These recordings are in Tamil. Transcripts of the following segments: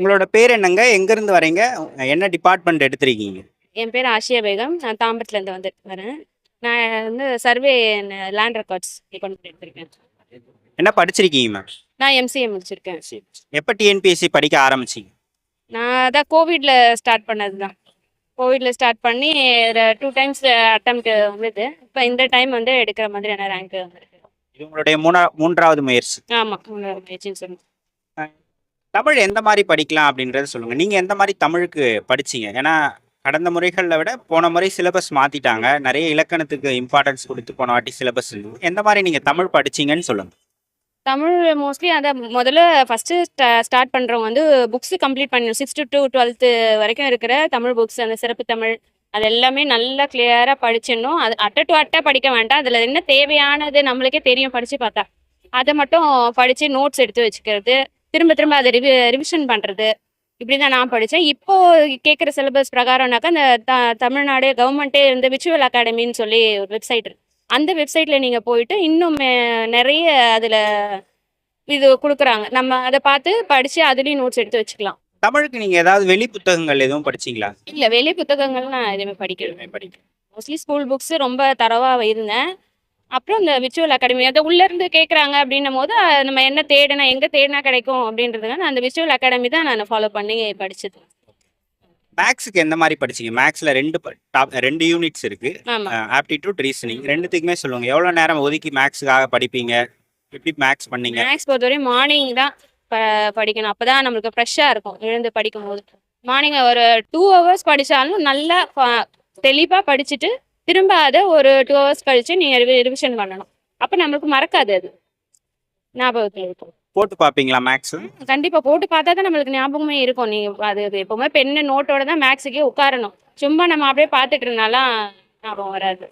உங்களோட பேர் என்னங்க? எங்கேருந்து வரீங்க? என்ன டிபார்ட்மெண்ட் எடுத்திருக்கீங்க? என் பேர் ஆஷியா பேகம். நான் தாம்பரத்துலேருந்து வரேன். நான் வந்து சர்வே லேண்ட் ரெக்கார்ட்ஸ் டிபார்ட்மெண்ட் எடுத்திருக்கேன். என்ன படிச்சிருக்கீங்க மேம்? நான் எம்சிஏ முடிச்சிருக்கேன். சரி. எப்போ டிஎன்பிஎஸ்சி படிக்க ஆரம்பிச்சீங்க? நான் அதான் கோவிட்ல ஸ்டார்ட் பண்ணது தான். கோவிட்ல ஸ்டார்ட் பண்ணி 2 டைம்ஸ் அட்டம்ப்ட் வந்தது. இப்போ இந்த டைம் வந்து எடுக்கிற மாதிரியான ரேங்க் வந்திருக்கு. இது உங்களுடைய மூன்றாவது முயற்சி. ஆமாம், முயற்சின்னு சொல்லணும். அஹ், தமிழ் எந்த மாதிரி படிக்கலாம் அப்படின்றத சொல்லுங்க. நீங்க எந்த மாதிரி தமிழுக்கு படிச்சீங்க? ஏன்னா கடந்த முறைகளை விட போன முறை சிலபஸ் மாத்திட்டாங்க. நிறைய இலக்கணத்துக்கு இம்பார்ட்டன்ஸ் கொடுத்து போன வாட்டி சிலபஸ் இருந்தது. எந்த மாதிரி நீங்க தமிழ் படிச்சீங்கன்னு சொல்லுங்க. தமிழ் மோஸ்ட்லி அதான் முதல்ல ஃபஸ்ட்டு ஸ்டார்ட் பண்ணுறவங்க வந்து புக்ஸு கம்ப்ளீட் பண்ணணும். 6th to 12th வரைக்கும் இருக்கிற தமிழ் புக்ஸ், அந்த சிறப்பு தமிழ், அது எல்லாமே நல்லா கிளியராக படிச்சிடணும். அது அட்டை டு அட்டை படிக்க வேண்டாம். அதில் என்ன தேவையானது நம்மளுக்கே தெரியும் படித்து பார்த்தா. அதை மட்டும் படித்து நோட்ஸ் எடுத்து வச்சுக்கிறது, திரும்ப திரும்ப அதை ரிவிஷன் பண்ணுறது, இப்படி தான் நான் படித்தேன். இப்போது கேட்குற சிலபஸ் பிரகாரம்னாக்கா அந்த தமிழ்நாடு கவர்மெண்ட்டே இந்த விர்ச்சுவல் அகாடமின்னு சொல்லி ஒரு வெப்சைட் இருக்கு. அந்த வெப்சைட்டில் நீங்கள் போயிட்டு இன்னும் நிறைய அதில் இது கொடுக்குறாங்க. நம்ம அதை பார்த்து படித்து அதுலேயும் நோட்ஸ் எடுத்து வச்சுக்கலாம். தமிழுக்கு நீங்க ஏதாவது வெளி புத்தகங்கள் எதுவும் படிச்சீங்களா? இல்லை, வெளி புத்தகங்கள் நான் எதுவுமே படிக்கல. மோஸ்ட்லி ஸ்கூல் புக்ஸ் ரொம்ப தரவாக இருந்தேன். அப்புறம் இந்த விர்ச்சுவல் அகாடமி அதை உள்ளேருந்து கேட்குறாங்க அப்படின்னும் போது நம்ம என்ன தேடினா எங்கே தேடினா கிடைக்கும் அப்படின்றதுக்காக நான் அந்த விர்ச்சுவல் அகாடமி தான் நான் ஃபாலோ பண்ணி படித்தது. மேக்ஸுக்கு எந்த மாதிரி படிச்சீங்க? மேக்ஸ்ல ரெண்டு யூனிட்ஸ் இருக்கு. ஆமாம், ஆப்டிடியூட், ரீசனிங் ரெண்டுத்துக்குமே சொல்லுங்க. எவ்வளவு நேரம் ஒதுக்கி மேக்ஸுக்காக படிப்பீங்க? எப்படி மேக்ஸ் பண்ணீங்க? மேக்ஸ் பொறுத்தவரையும் மார்னிங் தான் படிக்கணும். அப்போ தான் நம்மளுக்கு ஃப்ரெஷ்ஷாக இருக்கும் எழுந்து படிக்கும் போது. மார்னிங் ஒரு 2 ஹவர்ஸ் படித்தாலும் நல்லா தெளிவாக படிச்சுட்டு திரும்ப அதை ஒரு 2 ஹவர்ஸ் கழித்து நீங்கள் ரிவிஷன் பண்ணணும். அப்போ நம்மளுக்கு மறக்காது, அது ஞாபகத்தில் இருக்கும். போட்டு பார்ப்பீங்களா மேக்ஸ்? கண்டிப்பாக போட்டு பார்த்தா தான் நம்மளுக்கு ஞாபகமே இருக்கும். நீங்கள் அது எப்போவுமே பெண்ணு நோட்டோட தான் மேக்ஸுக்கே உட்காரணும். சும்மா நம்ம அப்படியே பார்த்துட்டு இருந்தாலாம் ஞாபகம் வராது.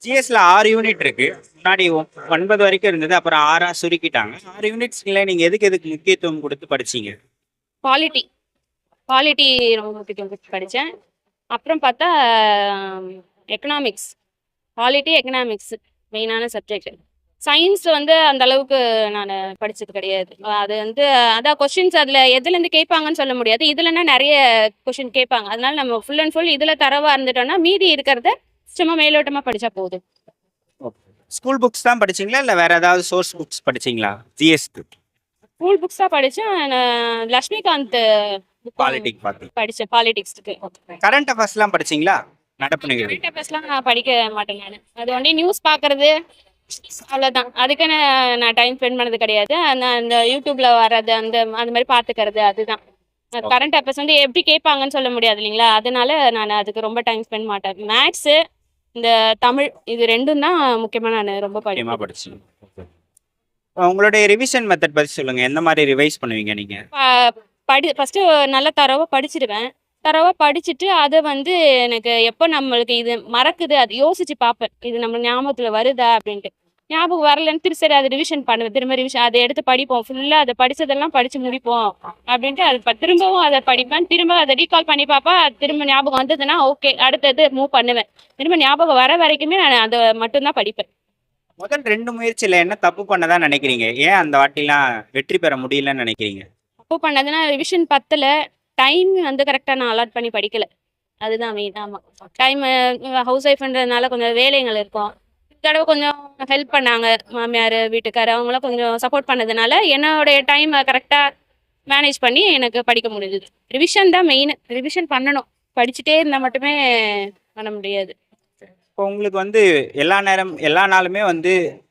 ஜிஎஸ்ல 6 யூனிட் இருக்கு. முன்னாடி 9 வரைக்கும் இருந்தது, அப்புறம் 6ஆ சுருக்கிட்டாங்க. 6 யூனிட்ஸ்ல நீங்க எதுக்கு முக்கியத்துவம் கொடுத்து படிச்சீங்க? குவாலிட்டி குவாலிட்டி ரொம்ப முக்கியத்துவம் கொடுத்து படித்தேன். அப்புறம் பார்த்தா எக்கனாமிக்ஸ், குவாலிட்டி எக்கனாமிக்ஸ் மெயினான சப்ஜெக்ட். சயின்ஸ் வந்து அந்த அளவுக்கு நான் படித்தது கிடையாது. அது வந்து அதான் கொஷின்ஸ் அதில் எதுலேருந்து கேட்பாங்கன்னு சொல்ல முடியாது. இதுலன்னா நிறைய கொஷின் கேட்பாங்க. அதனால நம்ம ஃபுல் அண்ட் ஃபுல் இதில் தரவாக இருந்துட்டோம்னா மீதி இருக்கிறத சும்மா மேலோட்டமாக படித்தா போதும். ஸ்கூல் புக்ஸ் தான் படிச்சீங்களா இல்ல வேற ஏதாவது சோர்ஸ் புக்ஸ் படிச்சீங்களா? ஜிஎஸ்க்கு ஸ்கூல் புக்ஸ் தான் படித்தேன். லக்ஷ்மிகாந்த் பாலிடிக் பார்த்து படித்தேன், பாலிடிக்ஸ்க்கு. கரண்ட் அஃபேர்ஸ்லாம் படிச்சீங்களா? நடப்பு நிகழ்வு கரண்ட் அஃபேர்ஸ்லாம் நான் படிக்க மாட்டேன். நான் அது ஒன்றே நியூஸ் பார்க்குறது, அவ்வளோதான். அதுக்குன்னு நான் டைம் ஸ்பெண்ட் பண்ணது கிடையாது. நான் அந்த யூடியூப்ல வர்றது அந்த மாதிரி பார்த்துக்கிறது, அதுதான். கரண்ட் அஃபேர்ஸ் வந்து எப்படி கேட்பாங்கன்னு சொல்ல முடியாது இல்லைங்களா? அதனால நான் அதுக்கு ரொம்ப டைம் ஸ்பெண்ட் மாட்டேன். மேக்ஸு, இந்த தமிழ், இது ரெண்டும் தான் முக்கியமாக நான் ரொம்ப முக்கியமா படிச்சீங்க. உங்களுடைய ரிவிஷன் மெத்தட் பத்தி சொல்லுங்க. எந்த மாதிரி ரிவைஸ் பண்ணுவீங்க நீங்க? ஃபஸ்ட்டு நல்லா தரவாக படிச்சிடுவேன். தரவாக படிச்சுட்டு அதை வந்து எனக்கு எப்போ நம்மளுக்கு இது மறக்குது அது யோசிச்சு பார்ப்பேன். இது நம்ம ஞாபகத்தில் வருதா அப்படின்ட்டு. ஞாபகம் வரலன்னு சரி அதை ரிவிஷன் பண்ணுவேன். திரும்ப ரிவிஷன் அதை எடுத்து படிப்போம். ஃபுல்லாக அதை படித்ததெல்லாம் படித்து முடிப்போம் அப்படின்ட்டு அது திரும்பவும் அதை படிப்பேன். திரும்ப அதை ரீகால் பண்ணி பார்ப்பேன். அது திரும்ப ஞாபகம் வந்ததுன்னா ஓகே, அடுத்தது மூவ் பண்ணுவேன். திரும்ப ஞாபகம் வர வரைக்குமே நான் அதை மட்டும்தான் படிப்பேன். முதல் 2 முயற்சியில என்ன தப்பு பண்ணதா நினைக்கிறீங்க? ஏன் அந்த வாட்டிலாம் வெற்றி பெற முடியலன்னு நினைக்கிறீங்க? தப்பு பண்ணதுன்னா ரிவிஷன் பத்தல, டைம் வந்து கரெக்டாக நான் அலாட் பண்ணி படிக்கல, அதுதான் மெயின். ஆமாம், டைம் ஹவுஸ் ஒய்ஃப்ன்றதுனால கொஞ்சம் வேலைகள் இருக்கும். தடவை கொஞ்சம் ஹெல்ப் பண்ணாங்க மாமியார், வீட்டுக்கார், அவங்களாம் கொஞ்சம் சப்போர்ட் பண்ணதுனால என்னோடைய டைமை கரெக்டாக மேனேஜ் பண்ணி எனக்கு படிக்க முடிஞ்சுது. ரிவிஷன் தான் மெயின். ரிவிஷன் பண்ணணும், படிச்சுட்டே இருந்தால் மட்டுமே பண்ண முடியாது. இப்போ உங்களுக்கு எல்லா நாளுமே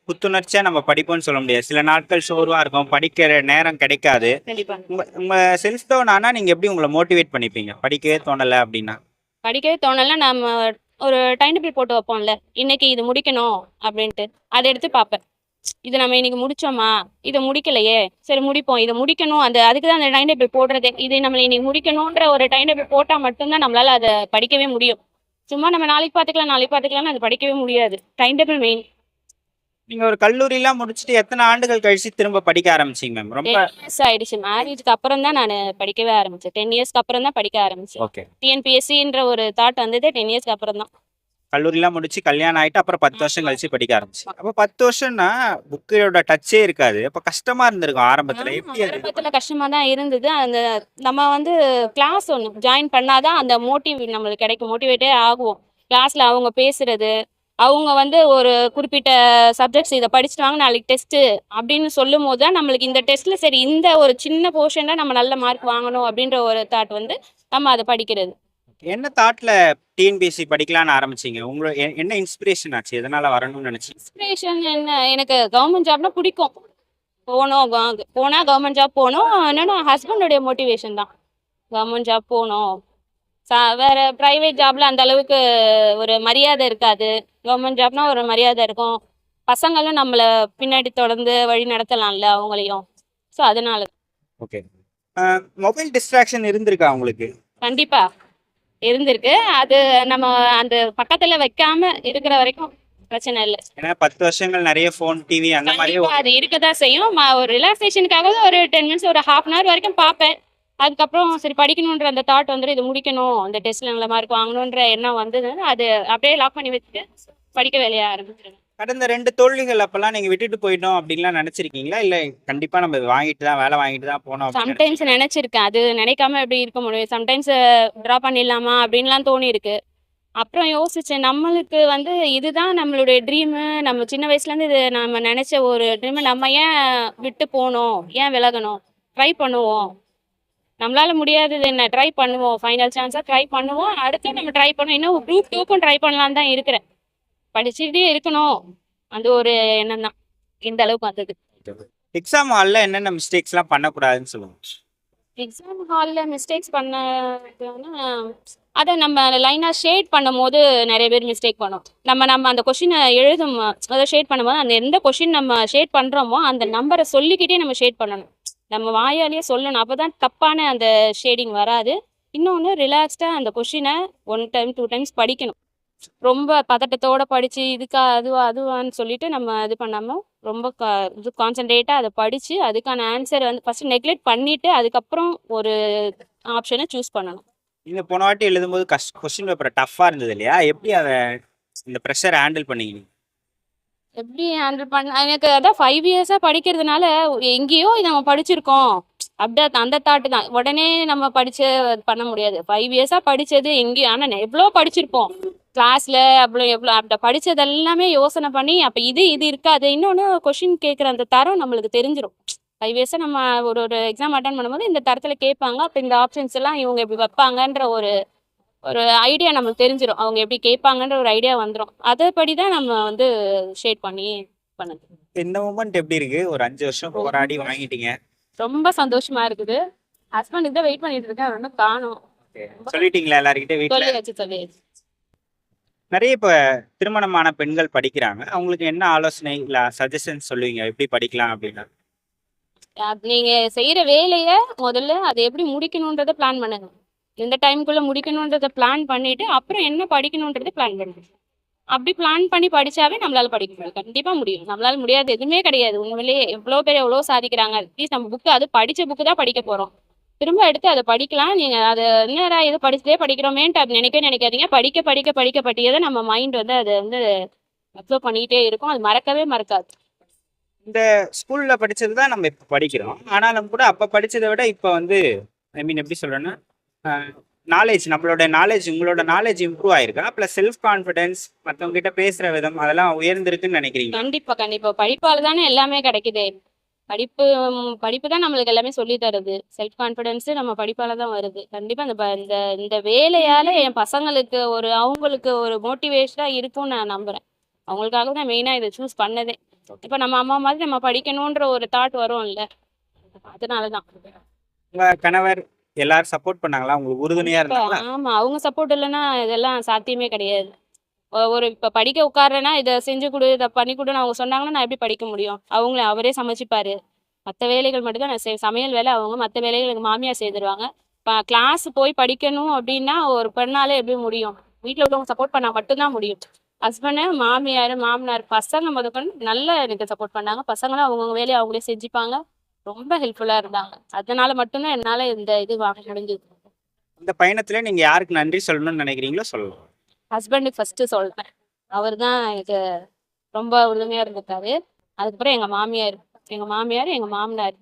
புத்துணர்ச்சியா நம்ம படிப்போம்னு சொல்ல முடியாது. சில நாட்கள் சோர்வா இருக்கும், படிக்கிற நேரம் கிடைக்காது. கண்டிப்பா உங்க செல்ஃப் டவுன் ஆனா நீங்க எப்படி உங்களை மோட்டிவேட் பண்ணிப்பீங்க? படிக்கவே தோணலை அப்படின்னா? படிக்கவே தோணலை, நம்ம ஒரு டைம் டேபிள் போட்டு வைப்போம்ல, இன்னைக்கு இது முடிக்கணும் அப்படின்ட்டு, அதை எடுத்து பார்ப்பேன். இது நம்ம இன்னைக்கு முடிச்சோமா, இதை முடிக்கலையே, சரி முடிப்போம், இதை முடிக்கணும். அதுக்கு தான் அந்த டைம் டேபிள் போடுறது. இதை நம்ம இன்னைக்கு முடிக்கணுன்ற ஒரு டைம் டேபிள் போட்டால் மட்டும்தான் நம்மளால அதை படிக்கவே முடியும். சும்மா நம்ம நாளைக்கு பார்த்துக்கலாம் அது படிக்கவே முடியாது. Time table main. நீங்க ஒரு கல்லூரியெல்லாம் முடிச்சுட்டு எத்தனை ஆண்டுகள் கழிச்சு திரும்ப படிக்க ஆரம்பிச்சீங்க மேம்? ரொம்ப 10 இயர்ஸ் ஆயிடுச்சு. மேரேஜ்க்கு அப்புறம் தான் நான் படிக்கவே ஆரம்பிச்சேன். 10 இயர்ஸ்க்கு அப்புறம் தான் படிக்க ஆரம்பிச்சேன். ஓகே. டிஎன்பிஎஸ்சின்ற ஒரு தாட் வந்தது 10 இயர்ஸ்க்கு அப்புறம் தான். கல்லூரிலாம் முடிச்சு கல்யாணம் ஆயிட்டு அப்புறம் 10 வருஷம் கழிச்சு படிக்க ஆரம்பிச்சு. அப்ப 10 வருஷம்னா புக்கோட டச்சே இருக்காது. அப்ப கஷ்டமா இருந்திருக்கும் ஆரம்பத்துல. எப்படி அது? ஆரம்பத்துல கஷ்டமா தான் இருந்தது. அந்த நம்ம வந்து கிளாஸ் ஒண்ணு ஜாயின் பண்ணாதான் அந்த நம்மளுக்கு கிடைக்கும். மோட்டிவேட்டே ஆகுவோம். கிளாஸ்ல அவங்க பேசுறது, அவங்க வந்து ஒரு குறிப்பிட்ட சப்ஜெக்ட்ஸ் இத படிச்சுட்டு வாங்க நாளைக்கு டெஸ்ட் அப்படின்னு சொல்லும்போது தான் நம்மளுக்கு இந்த டெஸ்ட்ல சரி இந்த ஒரு சின்ன போர்ஷன்ல நம்ம நல்ல மார்க் வாங்கணும் அப்படின்ற ஒரு தாட் வந்து நம்ம அத படிக்கிறது. என்ன தாட்ல டிஎன்பிஎஸ்சி படிக்கலாம்னு ஆரம்பிச்சீங்க? என்ன இன்ஸ்பிரேஷன் ஆச்சு? எதனால வரணும்னு நினைச்சீங்க? இன்ஸ்பிரேஷன் என்ன எனக்கு கவர்மெண்ட் ஜாப்னா பிடிக்கும். போனோம் போனா கவர்மெண்ட் ஜாப் போனோம். என்னன்னா ஹஸ்பண்டோடைய மோட்டிவேஷன் தான். கவர்மெண்ட் ஜாப் போணும். வேற பிரைவேட் ஜாப்ல அந்த அளவுக்கு ஒரு மரியாதை இருக்காது. கவர்மெண்ட் ஜாப்னா ஒரு மரியாதை இருக்கும். பசங்களும் நம்மள பின்னாடி தொடர்ந்து வழி நடத்தலாம்ல அவங்களையும். ஸோ அதனால. ஓகே. மொபைல் டிஸ்ட்ராக்ஷன் இருந்திருக்கா உங்களுக்கு? கண்டிப்பா இருந்திருக்கு. அது நம்ம அந்த பக்கத்துல வைக்காம இருக்கிற வரைக்கும் பிரச்சனை இல்ல. ஏன்னா 10 வருஷங்கள் நிறைய ஃபோன், டிவி அந்த மாதிரியே கண்டிப்பா அது இருக்கதான் செய்யும். ஒரு ரிலாக்ஸேஷனுக்காக ஒரு 10 மினிட்ஸ் ஒரு ஹாஃப் அன் ஹவர் வரைக்கும் பார்ப்பேன். அதுக்கப்புறம் சரி படிக்கணுன்ற அந்த தாட் வந்துட்டு இது முடிக்கணும். அந்த டெஸ்ட்ல நல்ல மார்க் வாங்கணுன்ற எண்ணம் வந்தது. அது அப்படியே லாக் பண்ணி வச்சுட்டு படிக்க வேலைய ஆரம்பிச்சிருவேன். கடந்த 2 தோல்விகள் அப்பெல்லாம் நீங்க விட்டுட்டு போயிட்டோம் அப்படின்லாம் நினைச்சிருக்கீங்களா? இல்ல கண்டிப்பா நம்ம வாங்கிட்டு தான் வேலை வாங்கிட்டு தான் போனோம் அப்படின்னு சம்டைம்ஸ் நினைச்சிருக்கேன். அது நினைக்காம எப்படி இருக்க முடியும்? சம்டைம்ஸ் ட்ரா பண்ணிடலாமா அப்படின்லாம் தோணியிருக்கு. அப்புறம் யோசிச்சேன். நம்மளுக்கு வந்து இதுதான் நம்மளுடைய ட்ரீமு. நம்ம சின்ன வயசுலேருந்து இது நம்ம நினைச்ச ஒரு ட்ரீமு. நம்ம ஏன் விட்டு போனோம்? ஏன் விலகணும்? ட்ரை பண்ணுவோம். நம்மளால முடியாதது என்ன? ட்ரை பண்ணுவோம். ஃபைனல் சான்ஸா ட்ரை பண்ணுவோம். அடுத்து நம்ம ட்ரை பண்ணுவோம். இன்னும் குரூப் 2க்கும் ட்ரை பண்ணலான்னு தான் இருக்கிறேன். படிச்சுக்கிட்டே இருக்கணும். அந்த ஒரு எண்ணம் தான். இந்த அளவுக்கு வந்தது. எக்ஸாம் ஹால்ல என்னென்ன மிஸ்டேக்ஸ்லாம் பண்ணக்கூடாதுன்னு சொல்லுங்க. எக்ஸாம் ஹால்ல மிஸ்டேக்ஸ் பண்ணதுன்னா, அத நம்ம லைனா ஷேட் பண்ணும்போது நெறைய பேர் மிஸ்டேக் பண்ணோம். நம்ம அந்த கொஸ்டின அத ஷேட் பண்ணும்போது, அந்த எந்த கொஸ்டின் நம்ம ஷேட் பண்றோமோ, அந்த நம்பர சொல்லிக்கிட்டே நம்ம ஷேட் பண்ணணும். நம்ம வாயாலேயே சொல்லணும். அப்பதான் தப்பான அந்த ஷேடிங் வராது. இன்னொன்னு ரிலாக்ஸ்டா அந்த கொஸ்டின 1 டைம், 2 டைம்ஸ் படிக்கணும். ரொம்ப பதட்டத்தோட படிச்சு, இதுக்கா, அதுவான்னு சொல்லிட்டு நம்ம இது பண்ணாம, ரொம்ப கான்சன்ட்ரேட்டா அத படிச்சு, அதுக்கான ஆன்சர் வந்து ஃபர்ஸ்ட் நெக்லெக்ட் பண்ணிட்டு, அதுக்கப்புறம் ஒரு ஆப்ஷன சூஸ் பண்ணணும். நீங்க போன வாட்டி எழுதும்போது கொஸ்டின் பேப்பர் டஃப்பா இருந்தது இல்லையா? எப்படி இந்த பிரஷர் ஹேண்டில் பண்ணீங்க? எப்படி ஹேண்டில் எனக்கு அதான் 5 இயர்ஸா படிக்கிறதுனால, எங்கேயோ இத நம்ம படிச்சிருக்கோம். அப்படியே அந்த தாட் தான். உடனே நம்ம படிச்சு பண்ண முடியாது. 5 இயர்ஸா படிச்சது எங்கேயோ ஆனா எவ்வளோ படிச்சிருப்போம். கிளாஸ்ல எவ்வளோ அந்த படிச்சது எல்லாமே யோசனை பண்ணி, அப்ப இது இருக்காது. இன்னொன்னு கொஸ்டின் கேட்குற அந்த தரம் நம்மளுக்கு தெரிஞ்சிரும். 5 இயர்ஸா நம்ம ஒரு எக்ஸாம் அட்டெண்ட் பண்ணும்போது இந்த தரத்துல கேட்பாங்க. அப்ப இந்த ஆப்ஷன்ஸ் எல்லாம் இவங்க இப்படி வைப்பாங்கன்ற ஒரு ஒரு ஐடியா நம்மளுக்கு தெரிஞ்சிரும். அவங்க எப்படி கேட்பாங்கன்ற ஒரு ஐடியா வந்துரும். அதபடி தான் நம்ம வந்து ஷேட் பண்ணி பண்ணது. இந்த மூமெண்ட் எப்படி இருக்கு? ஒரு 5 வருஷம் போராடி வாங்கிட்டீங்க. ரொம்ப சந்தோஷமா இருக்குது. ஹஸ்பண்டுக்கு தான் வெயிட் பண்ணிட்டு இருக்கேன். இன்னும் காணோம். சொல்லிட்டீங்களா எல்லார்கிட்ட வீட்ல? சொல்லியாச்சு. நிறைய இப்ப திருமணமான பெண்கள் படிக்கிறாங்க. அவங்களுக்கு என்ன ஆலோசனை இல்ல சஜஷன் சொல்லுவீங்க? எப்படி படிக்கலாம் அப்படின்னா? நீங்க செய்யற வேலைய முதல்ல அதை எப்படி முடிக்கணுன்றத பிளான் பண்ணுங்க. எந்த டைம்குள்ள முடிக்கணுன்றத பிளான் பண்ணிட்டு, அப்புறம் என்ன படிக்கணுன்றத பிளான் பண்ணுங்க. அப்படி பிளான் பண்ணி படிச்சாவே நம்மளால படிக்க முடியும். கண்டிப்பா முடியும். நம்மளால முடியாது எதுவுமே கிடையாது. உண்மையிலேயே எவ்வளோ பேர் எவ்வளோ சாதிக்கிறாங்க. அட்லீஸ்ட் நம்ம புக்கு அது படிச்ச புக்கு தான் படிக்க போறோம். திரும்ப எடுத்து அதை படிக்கலாம். நீங்க அதை என்னடா இது படிச்சுட்டே படிக்கிறோமேன்ட்டு அப்படி நினைக்காதீங்க. படிக்க படிக்க படிக்க படிக்கதை நம்ம மைண்ட் வந்து அதை வந்து அப்சர்வ் பண்ணிக்கிட்டே இருக்கும். அது மறக்கவே மறக்காது. இந்த ஸ்கூல்ல படிச்சது தான் நம்ம இப்ப படிக்கிறோம். ஆனாலும் கூட அப்ப படிச்சதை விட இப்ப வந்து எப்படி சொல்றேன்னா, உங்களோட நாலேஜ் இம்ப்ரூவ் ஆயிருக்கா? பிளஸ் செல்ஃப் கான்ஃபிடன்ஸ், மத்தவங்க கிட்ட பேசுற விதம் அதெல்லாம் உயர்ந்திருக்குன்னு நினைக்கிறீங்க? கண்டிப்பா படிப்பால தானே எல்லாமே கிடைக்குது. படிப்பு தான் நம்மளுக்கு எல்லாமே சொல்லி தருது. செல்ஃப் கான்ஃபிடன்ஸ் நம்ம படிப்பால தான் வருது. கண்டிப்பா இந்த வேலையால என் பசங்களுக்கு அவங்களுக்கு ஒரு மோட்டிவேஷனா இருக்கும்னு நான் நம்புறேன். அவங்களுக்காக தான் மெயினா இதை சூஸ் பண்ணதே. இப்ப நம்ம அம்மா மாதிரி நம்ம படிக்கணும்ன்ற ஒரு தாட் வரும்ல, அதனாலதான். உங்க கணவர் எல்லாரும் சப்போர்ட் பண்ணாங்களா? உங்களுக்கு உறுதுணையா இருந்தாங்களா? ஆமா, அவங்க சப்போர்ட் இல்லைன்னா இதெல்லாம் சாத்தியமே கிடையாது. இப்ப படிக்க உட்கார்றேன்னா இதை செஞ்சு கொடு, இதை பண்ணி கொடுன்னு அவங்க சொன்னாங்கன்னா நான் எப்படி படிக்க முடியும்? அவரே சமைச்சுப்பாரு. மற்ற வேலைகள் மட்டும் தான் நான் சமையல் வேலை அவங்க, மற்ற வேலைகள் எங்க மாமியார் செய்திருவாங்க. இப்போ கிளாஸ் போய் படிக்கணும் அப்படின்னா ஒரு பெண்ணாலே எப்படி முடியும்? வீட்டில் உள்ளவங்க சப்போர்ட் பண்ணா மட்டும்தான் முடியும். ஹஸ்பண்டு, மாமியார், மாமனார், பசங்க முதற்கொண்டு நல்லா எனக்கு சப்போர்ட் பண்ணாங்க. பசங்களும் அவங்கவுங்க வேலையை அவங்களே செஞ்சுப்பாங்க. ரொம்ப ஹெல்ப்ஃபுல்லா இருந்தாங்க. அதனால மட்டும்தான் என்னால இந்த இது வாங்க முடிஞ்சது. இந்த பயணத்துல நீங்க யாருக்கு நன்றி சொல்லணும்னு நினைக்கிறீங்களோ சொல்லலாம். ஹஸ்பண்டுக்கு ஃபர்ஸ்ட் சொல்றேன். அவர் தான் இது ரொம்ப உறுதுணையா இருந்திருக்காரு. அதுக்கப்புறம் எங்க மாமியார், எங்க மாமனார்